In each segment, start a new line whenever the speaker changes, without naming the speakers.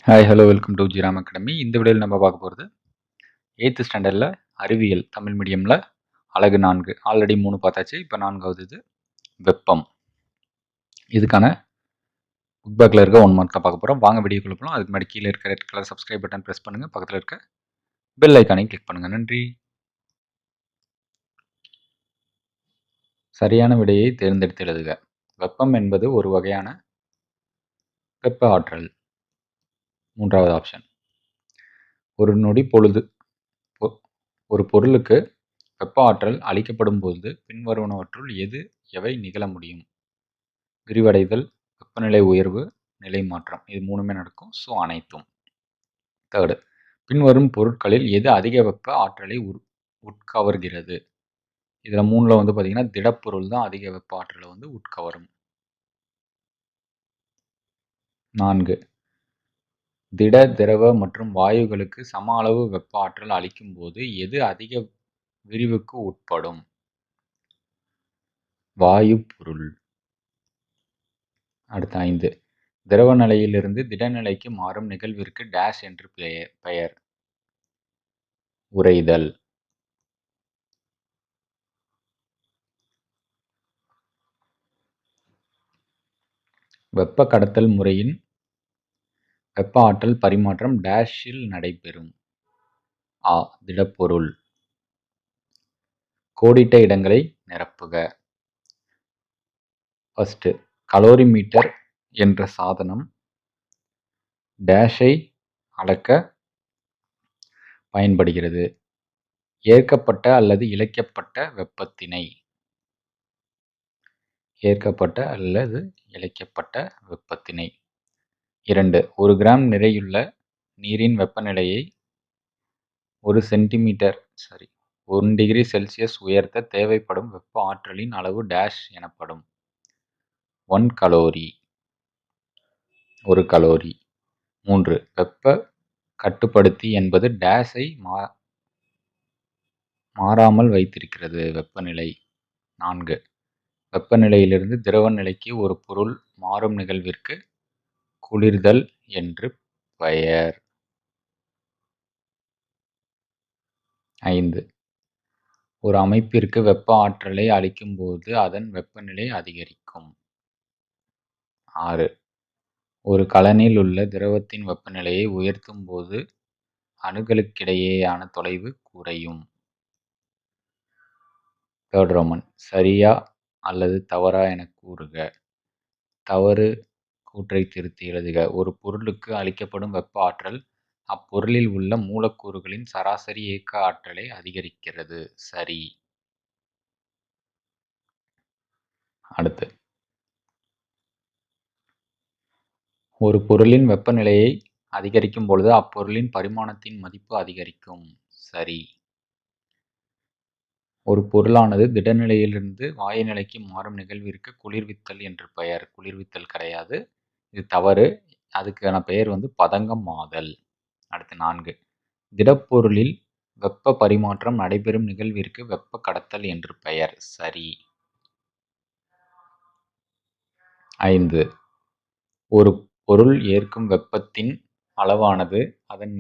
Hi hello welcome to Jiram academy. இந்த வீடியோவில் நம்ம பார்க்க போகிறது 8th ஸ்டாண்டர்டில் அறிவியல் தமிழ் மீடியமில் அழகு 4 ஆல்ரெடி 3 பார்த்தாச்சு. இப்போ 4வது இது வெப்பம். இதுக்கான புக் பேக்கில் இருக்க 1 மார்க் தான் பார்க்க போகிறோம். வாங்க வீடியோக்குள்ள போகலாம். அதுக்கு முன்னாடி கீழே இருக்க red colour subscribe button press பண்ணுங்கள். பக்கத்தில் இருக்க பெல் ஐக்கானையும் கிளிக் பண்ணுங்கள். நன்றி. சரியான விடையை தேர்ந்தெடுத்து எழுதுக. வெப்பம் என்பது ஒரு வகையான வெப்ப ஆற்றல். 3வது ஆப்ஷன். ஒரு நொடி பொழுது ஒரு பொருளுக்கு வெப்ப ஆற்றல் அளிக்கப்படும் போது பின்வருவனவற்றுள் எவை நிகழ முடியும்? விரிவடைதல், வெப்பநிலை உயர்வு, நிலை மாற்றம். இது 3மே நடக்கும். ஸோ அனைத்தும். தேர்டு, பின்வரும் பொருட்களில் எது அதிக வெப்ப ஆற்றலை உட்கவர்கிறது? இதில் 3ல் பார்த்தீங்கன்னா திடப்பொருள் தான் அதிக வெப்ப ஆற்றலை உட்கவரும். 4, திட, திரவ மற்றும் வாயுகளுக்கு சம அளவு வெப்ப ஆற்றல் அளிக்கும் போது எது அதிக விரிவுக்கு உட்படும்? வாயு பொருள். அடுத்த 5, திரவ நிலையிலிருந்து திடநிலைக்கு மாறும் நிகழ்விற்கு டேஷ் என்று பெயர். உறைதல். வெப்ப கடத்தல் முறையின் வெப்ப ஆற்றல் பரிமாற்றம் டேஷில் நடைபெறும். ஆ, திடப்பொருள். கோடிட்ட இடங்களை நிரப்புக. ஃபர்ஸ்ட், கலோரிமீட்டர் என்ற சாதனம் டேஷை அளக்க பயன்படுகிறது. ஏற்கப்பட்ட அல்லது இழைக்கப்பட்ட வெப்பத்தினை. ஏற்கப்பட்ட அல்லது இழைக்கப்பட்ட வெப்பத்தினை. 2, 1 கிராம் நிறையுள்ள நீரின் வெப்பநிலையை 1 டிகிரி செல்சியஸ் உயர்த்த தேவைப்படும் வெப்ப ஆற்றலின் அளவு டேஷ் எனப்படும். 1 கலோரி. 1 கலோரி. 3, வெப்ப கட்டுப்படுத்தி என்பது டேஷை மாறாமல் வைத்திருக்கிறது. வெப்பநிலை. 4, வெப்பநிலையிலிருந்து திரவ நிலைக்கு ஒரு பொருள் மாறும் நிகழ்விற்கு குளிர்தல் என்று பெயர். 5, ஒரு அமைப்பிற்கு வெப்ப ஆற்றலை அளிக்கும் போது அதன் வெப்பநிலை அதிகரிக்கும். 6, ஒரு கலனில் உள்ள திரவத்தின் வெப்பநிலையை உயர்த்தும் போது அணுக்களுக்கிடையேயான தொலைவு குறையும். 3 ரோமன். சரியா அல்லது தவறா என கூறுக. தவறு கூற்றை திருத்தி எழுதுக. ஒரு பொருளுக்கு அளிக்கப்படும் வெப்ப ஆற்றல் அப்பொருளில் உள்ள மூலக்கூறுகளின் சராசரி இயக்க ஆற்றலை அதிகரிக்கிறது. சரி. அடுத்து, ஒரு பொருளின் வெப்பநிலையை அதிகரிக்கும் பொழுது அப்பொருளின் பரிமாணத்தின் மதிப்பு அதிகரிக்கும். சரி. ஒரு பொருளானது திடநிலையிலிருந்து வாயு நிலைக்கு மாறும் நிகழ்விற்கு குளிர்வித்தல் என்று பெயர். குளிர்வித்தல் கிடையாது, இது தவறு. அதுக்கான பெயர் பதங்கமாதல். அடுத்து 4, திடப்பொருளில் வெப்ப பரிமாற்றம் நடைபெறும் நிகழ்விற்கு வெப்ப கடத்தல் என்று பெயர். சரி. 5, ஒரு பொருள் ஏற்கும் வெப்பத்தின் அளவானது அதன்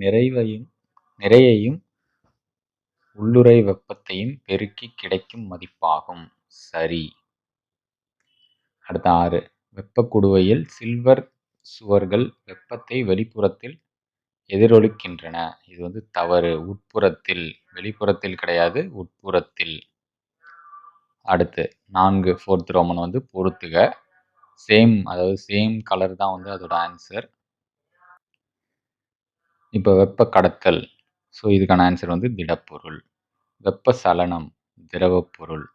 நிறையையும் உள்ளுறை வெப்பத்தையும் பெருக்கி கிடைக்கும் மதிப்பாகும். சரி. அடுத்த 6, வெப்ப குடுவையில் சில்வர் சுவர்கள் வெப்பத்தை வெளிப்புறத்தில் எதிரொலிக்கின்றன. இது தவறு. உட்புறத்தில். வெளிப்புறத்தில் கிடையாது, உட்புறத்தில். அடுத்து 4, 4th ரோமன் பொறுத்துக. சேம் கலர் தான் அதோட ஆன்சர். இப்போ வெப்ப கடத்தல். ஸோ இதுக்கான ஆன்சர் திடப்பொருள். வெப்ப சலனம் திரவப்பொருள்.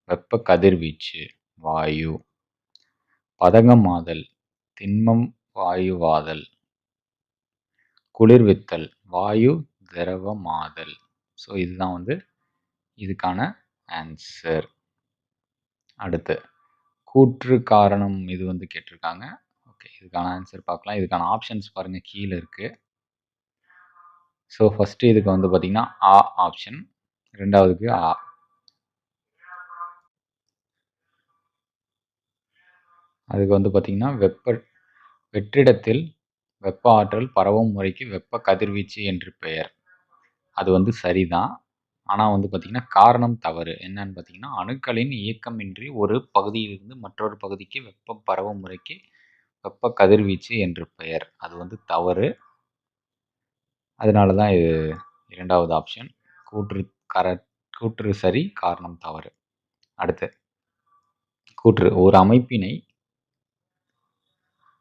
வெப்ப கதிர்வீச்சு வாயு. பதங்கமாதல் திண்மம் வாயுவாதல். குளிர்வித்தல் வாயு திரவமாதல். ஸோ இதுதான் இதுக்கான ஆன்சர். அடுத்து, கூற்று காரணம் இது கேட்டிருக்காங்க. ஓகே, இதுக்கான ஆன்சர் பார்க்கலாம். இதுக்கான ஆப்ஷன்ஸ் பாருங்க, கீழே இருக்கு. ஸோ ஃபர்ஸ்ட் இதுக்கு பார்த்தீங்கன்னா ஆ ஆப்ஷன், ரெண்டாவதுக்கு ஆ. அதுக்கு பார்த்தீங்கன்னா வெற்றிடத்தில் வெப்ப ஆற்றல் பரவும் முறைக்கு வெப்ப கதிர்வீச்சு என்று பெயர். அது வந்து சரிதான். ஆனா வந்து பார்த்தீங்கன்னா, காரணம் தவறு. என்னன்னு பார்த்தீங்கன்னா, அணுக்களின் இயக்கமின்றி ஒரு பகுதியிலிருந்து மற்றொரு பகுதிக்கு வெப்பம் பரவும் முறைக்கு வெப்ப கதிர்வீச்சு என்று பெயர். அது வந்து தவறு. அதனால தான் இது 2வது ஆப்ஷன். கூற்று கூற்று சரி, காரணம் தவறு. அடுத்து கூற்று. ஒரு அமைப்பினை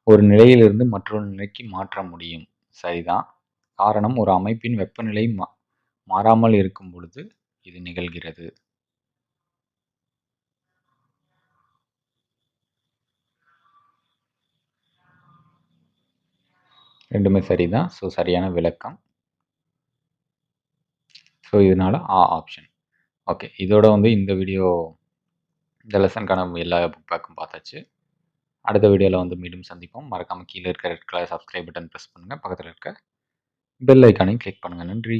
ஒரு நிலையிலிருந்து மற்றொரு நிலைக்கு மாற்ற முடியும். சரிதான். காரணம் ஒரு அமைப்பின் வெப்பநிலை மாறாமல் இருக்கும் பொழுது இது நிகழ்கிறது. ரெண்டுமே சரிதான். ஸோ சரியான விளக்கம். ஸோ இதனால ஆப்ஷன். ஓகே. இதோட வந்து இந்த லெசனுக்கான எல்லா புக் பேக்கும் பார்த்தாச்சு. அடுத்த வீடியோவில் வந்து மீண்டும் சந்திப்போம். மறக்காமல் கீழே இருக்க red colour subscribe button press பண்ணுங்கள். பக்கத்தில் இருக்க பெல் ஐக்கானையும் கிளிக் பண்ணுங்கள். நன்றி.